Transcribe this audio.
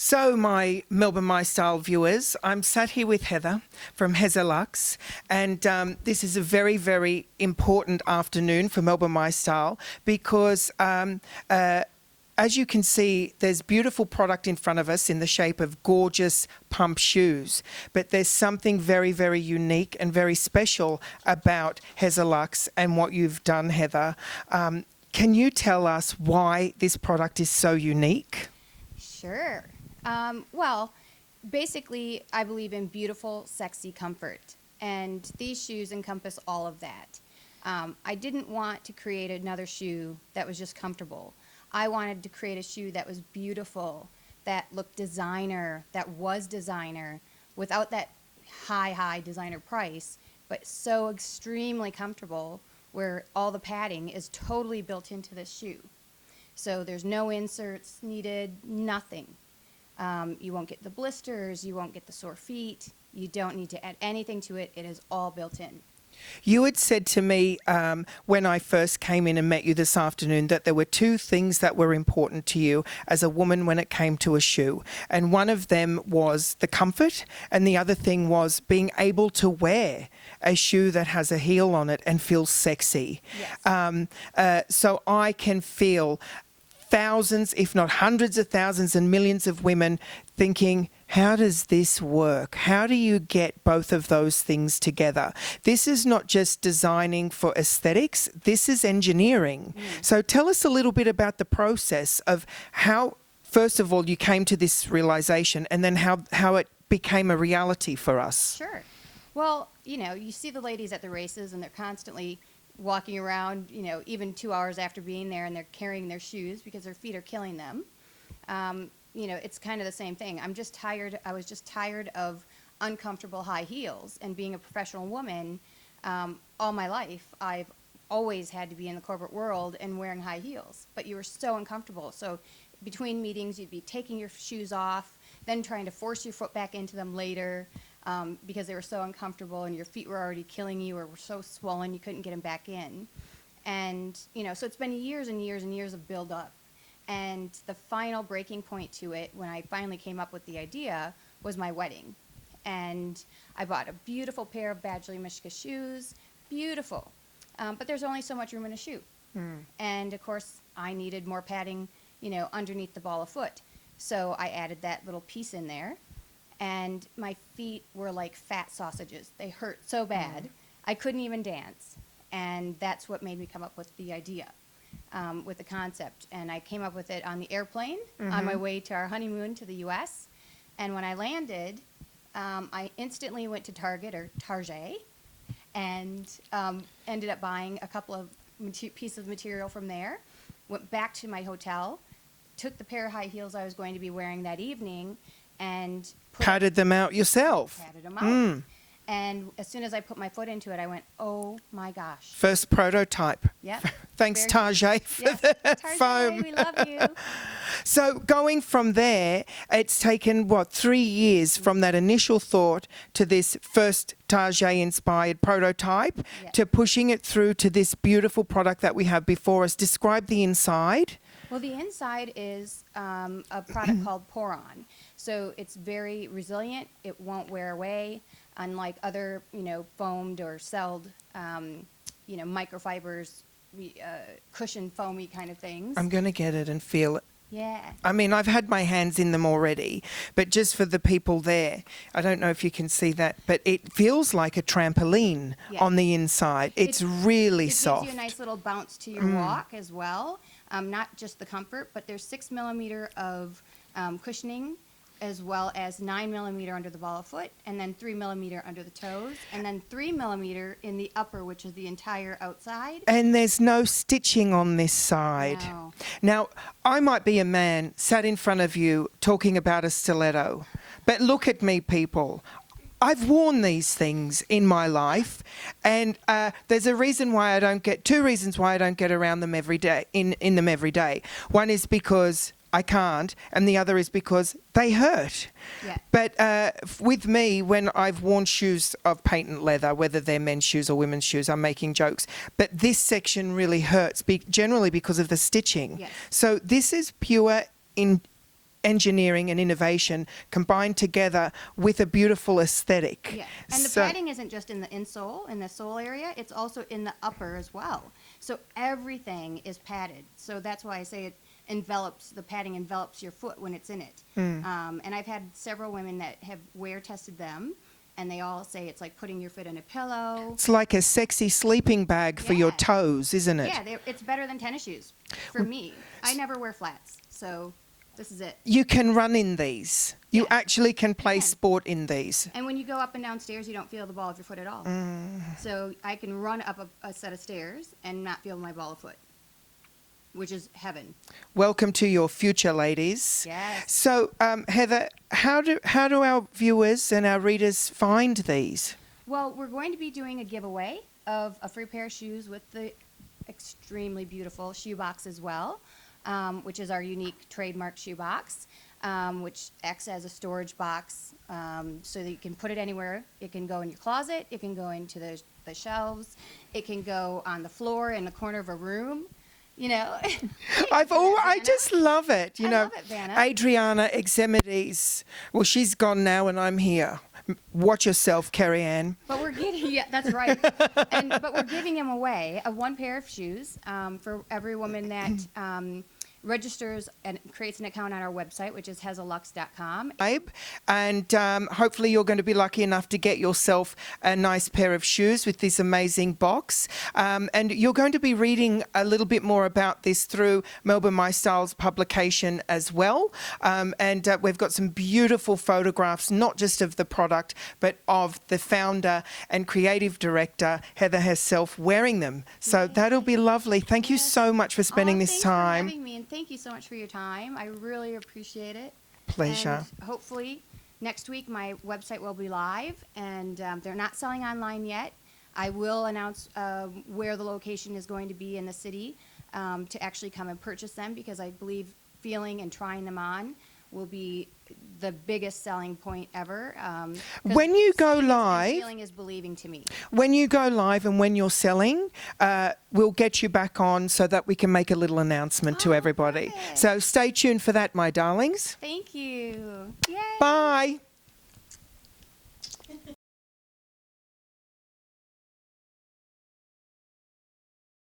So, my Melbourne My Style viewers, I'm sat here with Heather from Hezzalux, and this is a very, very important afternoon for Melbourne My Style because as you can see, there's beautiful product in front of us in the shape of gorgeous pump shoes. But there's something very, very unique and very special about Hezzalux and what you've done, Heather. Can you tell us why this product is so unique? Sure. Well, basically, I believe in beautiful, sexy comfort. And these shoes encompass all of that. I didn't want to create another shoe that was just comfortable. I wanted to create a shoe that was beautiful, that looked designer, that was designer, without that high designer price, but so extremely comfortable where all the padding is totally built into this shoe. So there's no inserts needed, nothing. You won't get the blisters, you won't get the sore feet, you don't need to add anything to it, it is all built in. You had said to me when I first came in and met you this afternoon that there were two things that were important to you as a woman when it came to a shoe. And one of them was the comfort, and the other thing was being able to wear a shoe that has a heel on it and feel sexy. Yes. So I can feel thousands, if not hundreds of thousands and millions of women thinking, how does this work? How do you get both of those things together? This is not just designing for aesthetics, this is engineering. So tell us a little bit about the process of how, first of all, you came to this realization and then how it became a reality for us. Sure. Well, you see the ladies at the races and they're constantly walking around, even 2 hours after being there, and they're carrying their shoes because their feet are killing them. It's kind of the same thing. I was just tired of uncomfortable high heels, and being a professional woman, all my life, I've always had to be in the corporate world and wearing high heels, but you were so uncomfortable. So between meetings, you'd be taking your shoes off, then trying to force your foot back into them later, because they were so uncomfortable and your feet were already killing you or were so swollen you couldn't get them back in. And, so it's been years and years and years of build up. And the final breaking point to it, when I finally came up with the idea, was my wedding. And I bought a beautiful pair of Badgley Michigan shoes, beautiful. But there's only so much room in a shoe. And of course, I needed more padding, underneath the ball of foot. So I added that little piece in there. And my feet were like fat sausages. They hurt so bad, I couldn't even dance. And that's what made me come up with the idea, with the concept. And I came up with it on the airplane on my way to our honeymoon to the U.S. And when I landed, I instantly went to Target and ended up buying a couple of pieces of material from there, went back to my hotel, took the pair of high heels I was going to be wearing that evening, and padded them out yourself. Padded them out. And as soon as I put my foot into it, I went, oh my gosh. First prototype. Yep. Thanks, Target, for the Target, foam. we love you. So going from there, it's taken, 3 years from that initial thought to this first Target-inspired prototype to pushing it through to this beautiful product that we have before us. Describe the inside. Well, the inside is a product called Pour-On. So it's very resilient. It won't wear away, unlike other, foamed or celled, microfibers, cushion foamy kind of things. I'm going to get it and feel it. Yeah. I mean, I've had my hands in them already, but just for the people there, I don't know if you can see that, but it feels like a trampoline on the inside. It's really soft. It gives you a nice little bounce to your walk as well. Not just the comfort, but there's 6 millimeter of cushioning, as well as 9 millimeter under the ball of foot, and then 3 millimeter under the toes, and then 3 millimeter in the upper, which is the entire outside. And there's no stitching on this side. No. Now, I might be a man sat in front of you talking about a stiletto, but look at me, people. I've worn these things in my life, and there's two reasons why I don't get around them every day, in them every day. One is because I can't, and the other is because they hurt. Yeah. But with me, when I've worn shoes of patent leather, whether they're men's shoes or women's shoes, I'm making jokes, but this section really hurts, generally because of the stitching. Yes. So this is pure engineering and innovation combined together with a beautiful aesthetic. Yeah, and the So- padding isn't just in the insole, in the sole area, it's also in the upper as well. So everything is padded. So that's why I say the padding envelops your foot when it's in it. And I've had several women that have wear tested them, and they all say it's like putting your foot in a pillow. It's like a sexy sleeping bag for your Yeah. toes, isn't it? Yeah, it's better than tennis shoes for me. I never wear flats, so this is it. You can run in these. You Yeah, actually can play can. sport in these. And when you go up and down stairs, you don't feel the ball of your foot at all. So I can run up a set of stairs and not feel my ball of foot, which is heaven. Welcome to your future, ladies. Yes. So, Heather, how do our viewers and our readers find these? Well, we're going to be doing a giveaway of a free pair of shoes with the extremely beautiful shoe box as well, which is our unique trademark shoe box, which acts as a storage box so that you can put it anywhere. It can go in your closet. It can go into the shelves. It can go on the floor in the corner of a room. You know, I just love it. You I know, love it, Vanna. Adriana Exemides. Well, she's gone now, and I'm here. Watch yourself, Carrie Ann. But we're getting, yeah, that's right. But we're giving him away one pair of shoes for every woman that registers and creates an account on our website, which is Hezzalux.com. And hopefully you're going to be lucky enough to get yourself a nice pair of shoes with this amazing box. And you're going to be reading a little bit more about this through Melbourne My Style's publication as well. And we've got some beautiful photographs, not just of the product, but of the founder and creative director, Heather herself, wearing them. So that'll be lovely. Thank you so much for spending this Thanks time. for having me, and thank you so much for your time. I really appreciate it. Pleasure. And hopefully next week my website will be live, and they're not selling online yet. I will announce where the location is going to be in the city to actually come and purchase them, because I believe feeling and trying them on will be the biggest selling point ever. 'Cause When you go seeing is- and live- feeling is believing to me. When you go live and when you're selling, we'll get you back on so that we can make a little announcement to Oh, everybody. perfect. So stay tuned for that, my darlings. Thank you. Yay. Bye.